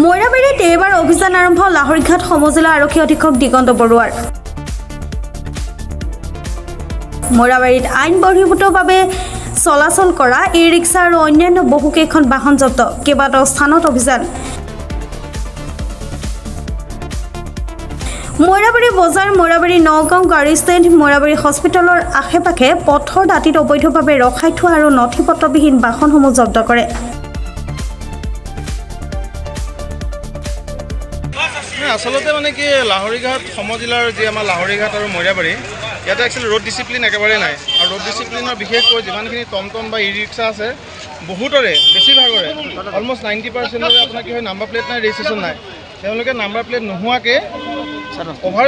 মইৰাবাৰীত এইবাৰ অভিযান আৰম্ভ লাহৰীঘাট সমজিলা আৰক্ষী অধীক্ষক দিগন্ত বৰুৱাৰ। মইৰাবাৰীত আইন বহিৰ্ভূতভাৱে চলাচল কৰা ই ৰিক্সা আৰু অন্যান্য বহুকেইখন বাহন জব্দ, কেইবাটাও স্থানত অভিযান। মইৰাবাৰী বজাৰ, মইৰাবাৰী নগাঁও গাড়ী ষ্টেণ্ড, মইৰাবাৰী হস্পিটেলৰ আশে-পাশে পথৰ দাঁতিত অবৈধভাৱে ৰখাই থোৱা আৰু নথিপত্ৰবিহীন বাহনসমূহ জব্দ কৰে। আচলতে মানে কি লাহৰীঘাট সমজিলাৰ যি আমাৰ লাহৰীঘাট আৰু মইৰাবাৰী ইয়াতে একচুৱেলি ৰোড ডিচিপ্লিন একেবাৰে নাই আৰু ৰোড ডিচিপ্লিনৰ বিশেষকৈ যিমানখিনি টমটম বা ই ৰিক্সা আছে বহুতৰে বেছিভাগৰে অলমষ্ট 90%ৰে আপোনাৰ কি হয় নাম্বাৰ প্লেট নাই, ৰেজিষ্ট্ৰেশ্যন নাই। তেওঁলোকে নাম্বাৰ প্লেট নোহোৱাকৈ অভাৰ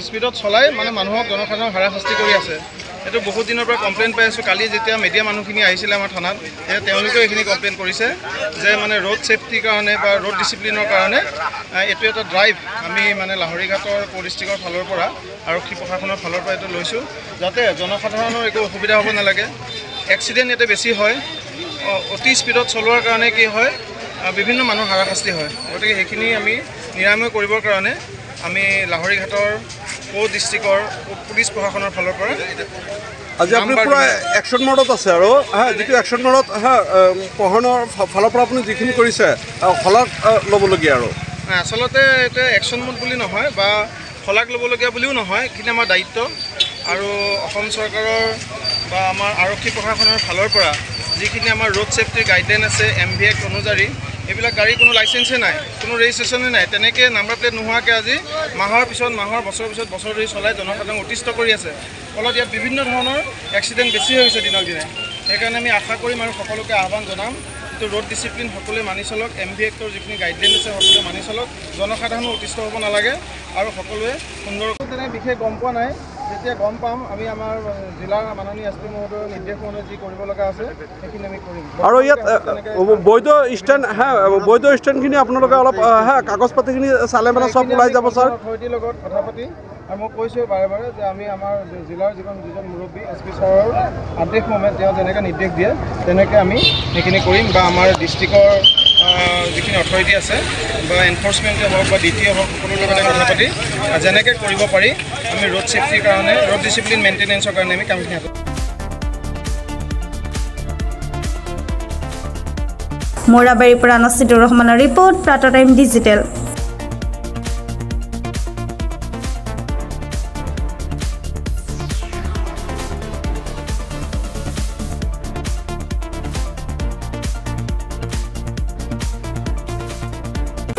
স্পীডত চলাই মানে মানুহক জনসাধাৰণক হাৰাশাস্তি কৰি আছে। এইটো বহুত দিনৰ পৰা কমপ্লেইন পাই আছোঁ। কালি যেতিয়া মিডিয়া মানুহখিনি আহিছিলে আমাৰ থানাত, তেওঁলোকেও এইখিনি কমপ্লেইন কৰিছে যে মানে ৰোড ছেফটিৰ কাৰণে বা ৰোড ডিচিপ্লিনৰ কাৰণে এইটো এটা ড্ৰাইভ আমি মানে লাহৰীঘাটৰ ডিষ্ট্ৰিক্টৰ ফালৰ পৰা আৰক্ষী প্ৰশাসনৰ ফালৰ পৰা এইটো লৈছোঁ যাতে জনসাধাৰণৰ একো অসুবিধা হ'ব নালাগে। এক্সিডেণ্ট ইয়াতে বেছি হয়, অতি স্পীডত চলোৱাৰ কাৰণে কি হয় বিভিন্ন মানুহৰ হাৰাশাস্তি হয়। গতিকে সেইখিনি আমি নিৰাময় কৰিবৰ কাৰণে আমি লাহৰীঘাটৰ ডিষ্ট্ৰিক্টৰ পুলিচ প্ৰশাসনৰ ফালৰ পৰা আজি আপুনি পুৰা একশ্যন মোডত আছে আৰু যিটো একশ্যন মোডত প্ৰশাসনৰ ফালৰ পৰা আপুনি যিখিনি কৰিছে শলাগ ল'বলগীয়া আৰু আচলতে এইটো একশ্যন মোড বুলি নহয় বা শলাগ ল'বলগীয়া বুলিও নহয়, কিন্তু আমাৰ দায়িত্ব আৰু অসম চৰকাৰৰ বা আমাৰ আৰক্ষী প্ৰশাসনৰ ফালৰ পৰা যিখিনি আমাৰ ৰোড ছেফটিৰ গাইডলাইন আছে MVX অনুযায়ী এইবিলাক গাড়ী কোনো লাইচেন্সে নাই, কোনো ৰেজিষ্ট্ৰেশ্যনে নাই, তেনেকৈ নাম্বাৰ প্লেট নোহোৱাকৈ আজি মাহৰ পিছত মাহৰ বছৰৰ পিছত বছৰ ধৰি চলাই জনসাধাৰণক অতিষ্ঠ কৰি আছে। ফলত ইয়াত বিভিন্ন ধৰণৰ এক্সিডেণ্ট বেছি হৈ গৈছে দিনক দিনে। সেইকাৰণে আমি আশা কৰিম আৰু সকলোকে আহ্বান জনাম যিটো ৰোড ডিচিপ্লিন সকলোৱে মানি চলক, MVXৰ যিখিনি গাইডলাইন আছে সকলোৱে মানি চলক, জনসাধাৰণ অতিষ্ঠ হ'ব নালাগে আৰু সকলোৱে সুন্দৰকৈ তেনে বিশেষ গম পোৱা নাই। যেতিয়া গম পাম আমি আমাৰ জিলাৰ মাননীয় SP মহোদয়ৰ নিৰ্দেশ অনুযায়ী যি কৰিব লগা আছে সেইখিনি আমি কৰিম। আৰু ইয়াত বৈধ ষ্টেণ্ডখিনি আপোনালোকে অলপ কাগজ পাতিখিনি চালে মানে চব ওলাই যাব ছাৰ। অথৰিটিৰ লগত কথা পাতি আৰু মই কৈছোঁ বাৰে বাৰে যে আমি আমাৰ জিলাৰ যিজন মুৰব্বী SP ছাৰৰ আদেশমৰ্মে তেওঁ যেনেকৈ নিৰ্দেশ দিয়ে তেনেকৈ আমি সেইখিনি কৰিম বা আমাৰ ডিষ্ট্ৰিক্টৰ যিখিনি অথৰিটি আছে বা এনফৰ্চমেণ্টে হওক বা DT হওক সকলোৰ লগতে কথা পাতি যেনেকৈ কৰিব পাৰি আমি ৰোড ছেফটিৰ কাৰণে ৰোড ডিচিপ্লিন মেইনটেনেন্সৰ কাৰণে আমি কামখিনি হাতত। মইৰাবাৰীৰ পৰা নাছিদুৰ ৰহমানৰ ৰিপৰ্ট, প্ৰাতঃ টাইম ডিজিটেল।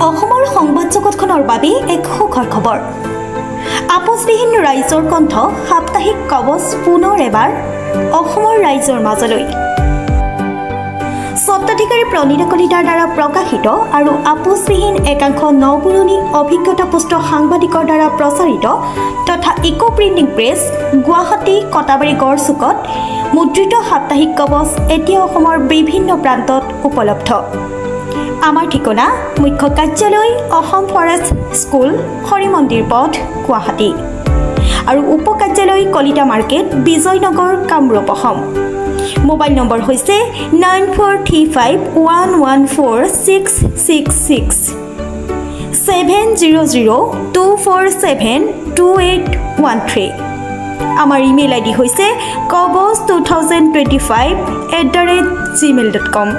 অসমৰ সংবাদ জগতখনৰ বাবে এক সুখৰ খবৰ। আপোচবিহীন ৰাইজৰ কণ্ঠ সাপ্তাহিক কবচ পুনৰ এবাৰ অসমৰ ৰাইজৰ মাজলৈ। স্বত্বাধিকাৰী প্ৰণীতা কলিতাৰ দ্বাৰা প্ৰকাশিত আৰু আপোচবিহীন একাংশ নপুৰণি অভিজ্ঞতাপুষ্ট সাংবাদিকৰ দ্বাৰা প্ৰচাৰিত তথা eco printing press Guwahati Katabari গড়চুকত মুদ্ৰিত সাপ্তাহিক কবচ এতিয়া অসমৰ বিভিন্ন প্ৰান্তত উপলব্ধ। আমাৰ ঠিকনা মুখ্য কাৰ্যালয় অসম ফৰেষ্ট স্কুল, হৰি মন্দিৰ পথ, গুৱাহাটী আৰু উপ কাৰ্যালয় Kalita market, Bijoynagar, Kamrup, Assam. Mobile number হৈছে 9435114666 70024728113। আমাৰ ইমেইল ID হৈছে kobos2025@gmail.com।